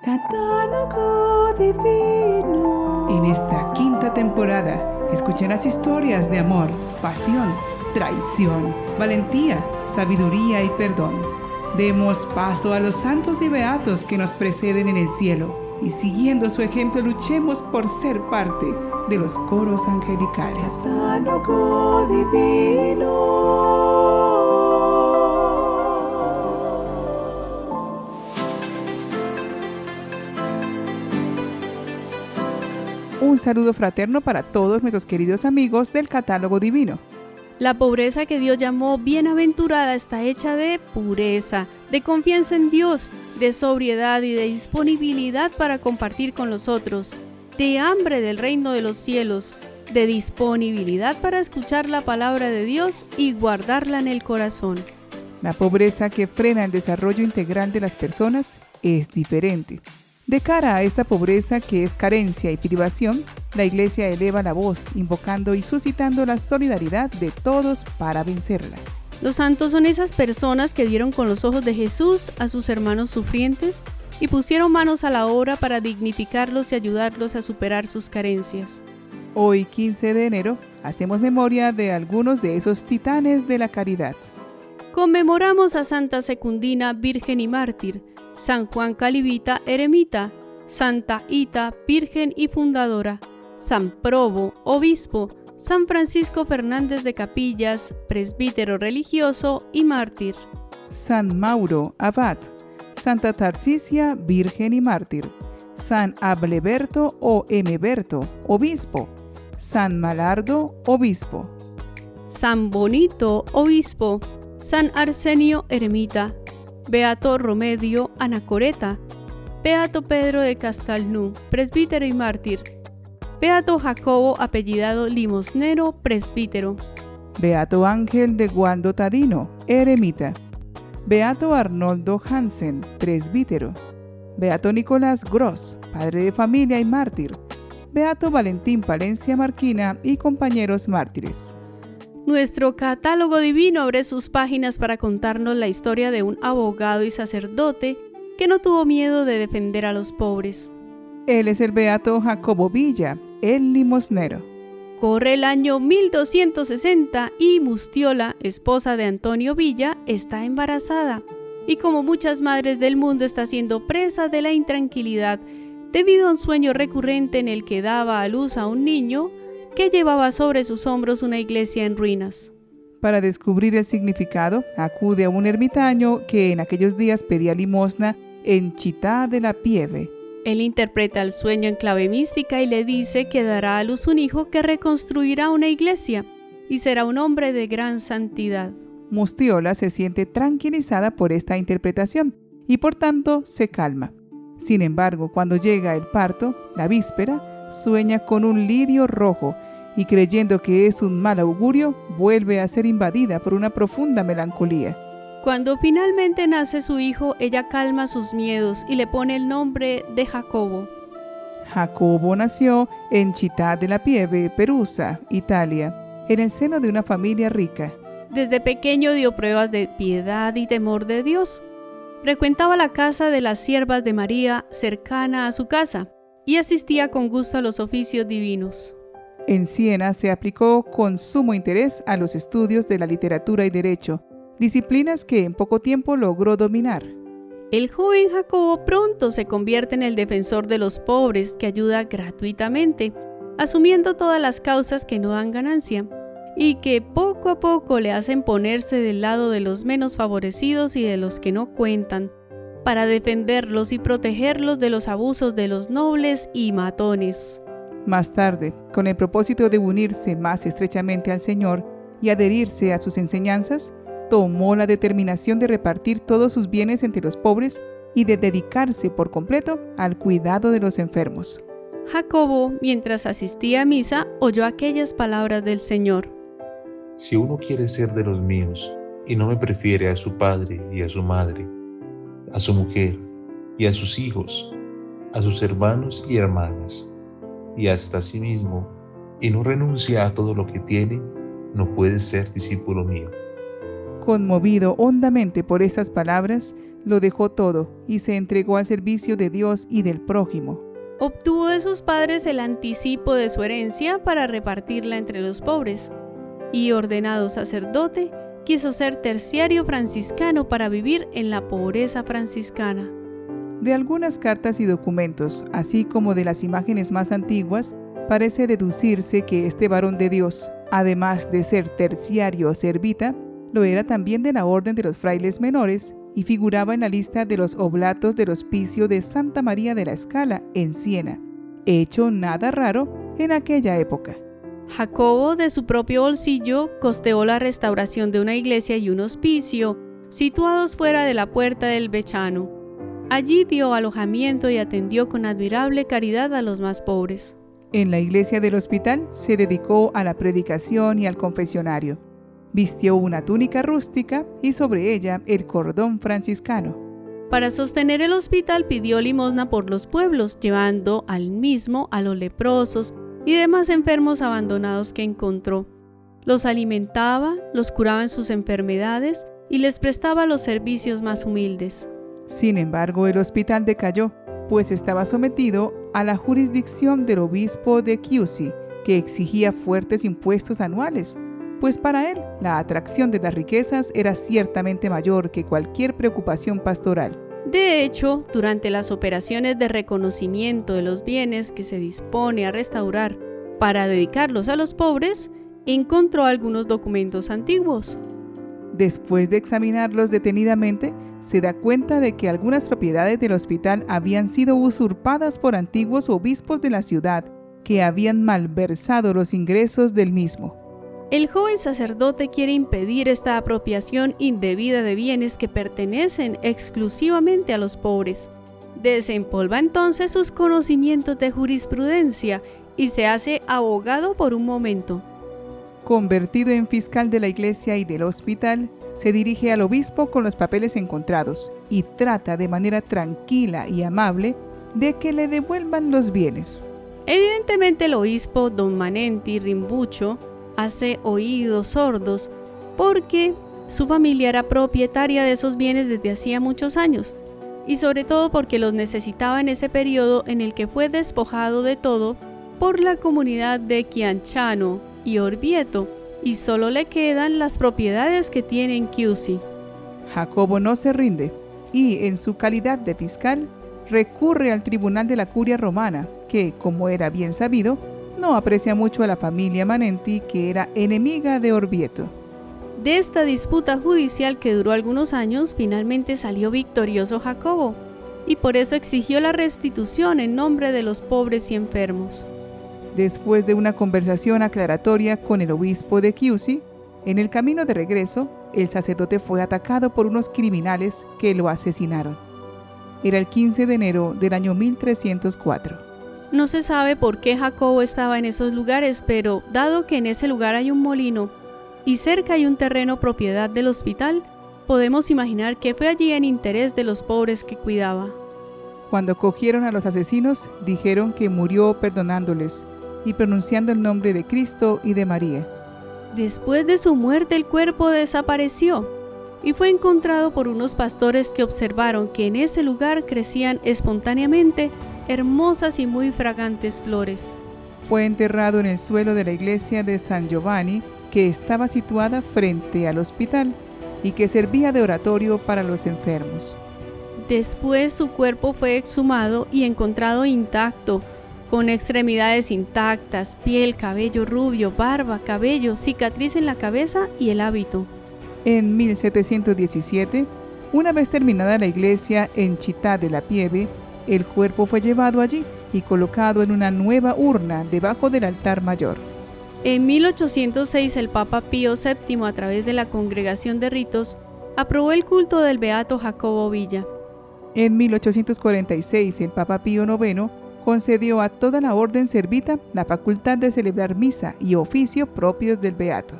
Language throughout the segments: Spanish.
Catálogo Divino. En esta quinta temporada escucharás historias de amor, pasión, traición, valentía, sabiduría y perdón. Demos paso a los santos y beatos que nos preceden en el cielo y siguiendo su ejemplo luchemos por ser parte de los coros angelicales. Catálogo Divino. Un saludo fraterno para todos nuestros queridos amigos del Catálogo Divino. La pobreza que Dios llamó bienaventurada está hecha de pureza, de confianza en Dios, de sobriedad y de disponibilidad para compartir con los otros, de hambre del reino de los cielos, de disponibilidad para escuchar la palabra de Dios y guardarla en el corazón. La pobreza que frena el desarrollo integral de las personas es diferente. De cara a esta pobreza que es carencia y privación, la Iglesia eleva la voz, invocando y suscitando la solidaridad de todos para vencerla. Los santos son esas personas que vieron con los ojos de Jesús a sus hermanos sufrientes y pusieron manos a la obra para dignificarlos y ayudarlos a superar sus carencias. Hoy, 15 de enero, hacemos memoria de algunos de esos titanes de la caridad. Conmemoramos a Santa Secundina, Virgen y Mártir, San Juan Calibita, Eremita, Santa Ita, Virgen y Fundadora, San Probo, Obispo, San Francisco Fernández de Capillas, Presbítero religioso y mártir. San Mauro, Abad, Santa Tarcisia, Virgen y Mártir, San Ableberto o Emeberto, Obispo, San Malardo, Obispo, San Bonito, Obispo, San Arsenio, Eremita, Beato Romedio, Anacoreta, Beato Pedro de Castelnau, presbítero y mártir, Beato Jacobo, apellidado Limosnero, presbítero, Beato Ángel de Gualdo Tadino, eremita, Beato Arnoldo Hansen, presbítero, Beato Nicolás Gross, padre de familia y mártir, Beato Valentín Palencia Marquina y compañeros mártires. Nuestro Catálogo Divino abre sus páginas para contarnos la historia de un abogado y sacerdote que no tuvo miedo de defender a los pobres. Él es el Beato Jacobo Villa, el limosnero. Corre el año 1260 y Mustiola, esposa de Antonio Villa, está embarazada y como muchas madres del mundo está siendo presa de la intranquilidad debido a un sueño recurrente en el que daba a luz a un niño que llevaba sobre sus hombros una iglesia en ruinas. Para descubrir el significado, acude a un ermitaño que en aquellos días pedía limosna en Città della Pieve. Él interpreta el sueño en clave mística y le dice que dará a luz un hijo que reconstruirá una iglesia y será un hombre de gran santidad. Mustiola se siente tranquilizada por esta interpretación y por tanto se calma. Sin embargo, cuando llega el parto, la víspera, sueña con un lirio rojo y creyendo que es un mal augurio, vuelve a ser invadida por una profunda melancolía. Cuando finalmente nace su hijo, ella calma sus miedos y le pone el nombre de Jacobo. Jacobo nació en Città della Pieve, Perusa, Italia, en el seno de una familia rica. Desde pequeño dio pruebas de piedad y temor de Dios. Frecuentaba la casa de las siervas de María cercana a su casa y asistía con gusto a los oficios divinos. En Siena se aplicó con sumo interés a los estudios de la literatura y derecho, disciplinas que en poco tiempo logró dominar. El joven Jacobo pronto se convierte en el defensor de los pobres que ayuda gratuitamente, asumiendo todas las causas que no dan ganancia y que poco a poco le hacen ponerse del lado de los menos favorecidos y de los que no cuentan, para defenderlos y protegerlos de los abusos de los nobles y matones. Más tarde, con el propósito de unirse más estrechamente al Señor y adherirse a sus enseñanzas, tomó la determinación de repartir todos sus bienes entre los pobres y de dedicarse por completo al cuidado de los enfermos. Jacobo, mientras asistía a misa, oyó aquellas palabras del Señor. Si uno quiere ser de los míos y no me prefiere a su padre y a su madre, a su mujer y a sus hijos, a sus hermanos y hermanas, y hasta a sí mismo, y no renuncia a todo lo que tiene, no puede ser discípulo mío. Conmovido hondamente por estas palabras, lo dejó todo y se entregó al servicio de Dios y del prójimo. Obtuvo de sus padres el anticipo de su herencia para repartirla entre los pobres, y ordenado sacerdote, quiso ser terciario franciscano para vivir en la pobreza franciscana. De algunas cartas y documentos, así como de las imágenes más antiguas, parece deducirse que este varón de Dios, además de ser terciario o servita, lo era también de la orden de los frailes menores y figuraba en la lista de los oblatos del hospicio de Santa María de la Scala en Siena, hecho nada raro en aquella época. Jacobo, de su propio bolsillo, costeó la restauración de una iglesia y un hospicio situados fuera de la puerta del Becciano. Allí dio alojamiento y atendió con admirable caridad a los más pobres. En la iglesia del hospital se dedicó a la predicación y al confesionario. Vistió una túnica rústica y sobre ella el cordón franciscano. Para sostener el hospital pidió limosna por los pueblos, llevando al mismo a los leprosos y demás enfermos abandonados que encontró. Los alimentaba, los curaba en sus enfermedades y les prestaba los servicios más humildes. Sin embargo, el hospital decayó, pues estaba sometido a la jurisdicción del obispo de Chiusi, que exigía fuertes impuestos anuales, pues para él la atracción de las riquezas era ciertamente mayor que cualquier preocupación pastoral. De hecho, durante las operaciones de reconocimiento de los bienes que se dispone a restaurar para dedicarlos a los pobres, encontró algunos documentos antiguos. Después de examinarlos detenidamente, se da cuenta de que algunas propiedades del hospital habían sido usurpadas por antiguos obispos de la ciudad, que habían malversado los ingresos del mismo. El joven sacerdote quiere impedir esta apropiación indebida de bienes que pertenecen exclusivamente a los pobres. Desempolva entonces sus conocimientos de jurisprudencia y se hace abogado por un momento. Convertido en fiscal de la iglesia y del hospital, se dirige al obispo con los papeles encontrados y trata de manera tranquila y amable de que le devuelvan los bienes. Evidentemente el obispo don Manenti Rimbucho hace oídos sordos porque su familia era propietaria de esos bienes desde hacía muchos años y sobre todo porque los necesitaba en ese periodo en el que fue despojado de todo por la comunidad de Chianciano y Orvieto y solo le quedan las propiedades que tiene en Chiusi. Jacobo no se rinde y en su calidad de fiscal recurre al tribunal de la curia romana que, como era bien sabido, no aprecia mucho a la familia Manenti, que era enemiga de Orvieto. De esta disputa judicial que duró algunos años, finalmente salió victorioso Jacobo, y por eso exigió la restitución en nombre de los pobres y enfermos. Después de una conversación aclaratoria con el obispo de Chiusi, en el camino de regreso, el sacerdote fue atacado por unos criminales que lo asesinaron. Era el 15 de enero del año 1304. No se sabe por qué Jacobo estaba en esos lugares, pero dado que en ese lugar hay un molino y cerca hay un terreno propiedad del hospital, podemos imaginar que fue allí en interés de los pobres que cuidaba. Cuando cogieron a los asesinos, dijeron que murió perdonándoles y pronunciando el nombre de Cristo y de María. Después de su muerte, el cuerpo desapareció y fue encontrado por unos pastores que observaron que en ese lugar crecían espontáneamente hermosas y muy fragantes flores. Fue enterrado en el suelo de la iglesia de San Giovanni, que estaba situada frente al hospital y que servía de oratorio para los enfermos. Después su cuerpo fue exhumado y encontrado intacto, con extremidades intactas, piel, cabello rubio, barba, cabello, cicatriz en la cabeza y el hábito. En 1717, una vez terminada la iglesia en Città della Pieve, el cuerpo fue llevado allí y colocado en una nueva urna debajo del altar mayor. En 1806 el Papa Pío VII, a través de la Congregación de Ritos, aprobó el culto del beato Jacobo Villa. En 1846 el Papa Pío IX concedió a toda la orden servita la facultad de celebrar misa y oficio propios del beato.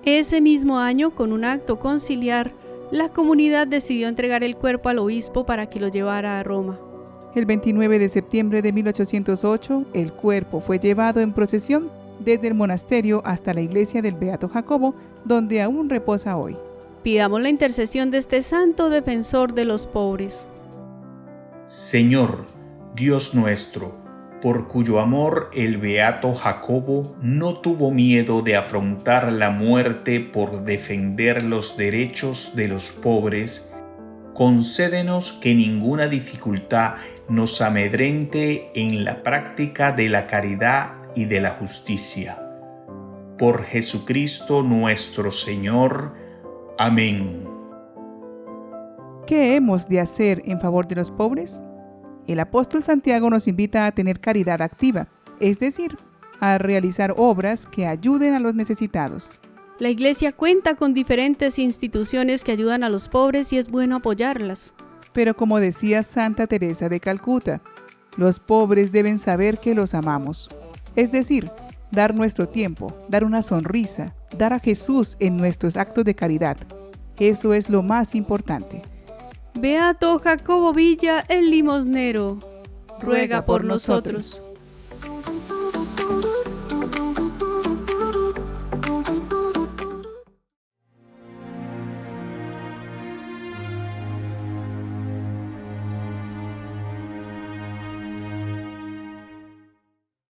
Ese mismo año, con un acto conciliar, la comunidad decidió entregar el cuerpo al obispo para que lo llevara a Roma. El 29 de septiembre de 1808, el cuerpo fue llevado en procesión desde el monasterio hasta la iglesia del Beato Jacobo, donde aún reposa hoy. Pidamos la intercesión de este santo defensor de los pobres. Señor, Dios nuestro, por cuyo amor el beato Jacobo no tuvo miedo de afrontar la muerte por defender los derechos de los pobres, concédenos que ninguna dificultad nos amedrente en la práctica de la caridad y de la justicia. Por Jesucristo nuestro Señor. Amén. ¿Qué hemos de hacer en favor de los pobres? El apóstol Santiago nos invita a tener caridad activa, es decir, a realizar obras que ayuden a los necesitados. La Iglesia cuenta con diferentes instituciones que ayudan a los pobres y es bueno apoyarlas. Pero como decía Santa Teresa de Calcuta, los pobres deben saber que los amamos. Es decir, dar nuestro tiempo, dar una sonrisa, dar a Jesús en nuestros actos de caridad. Eso es lo más importante. Beato Jacobo Villa, el limosnero, ruega por nosotros.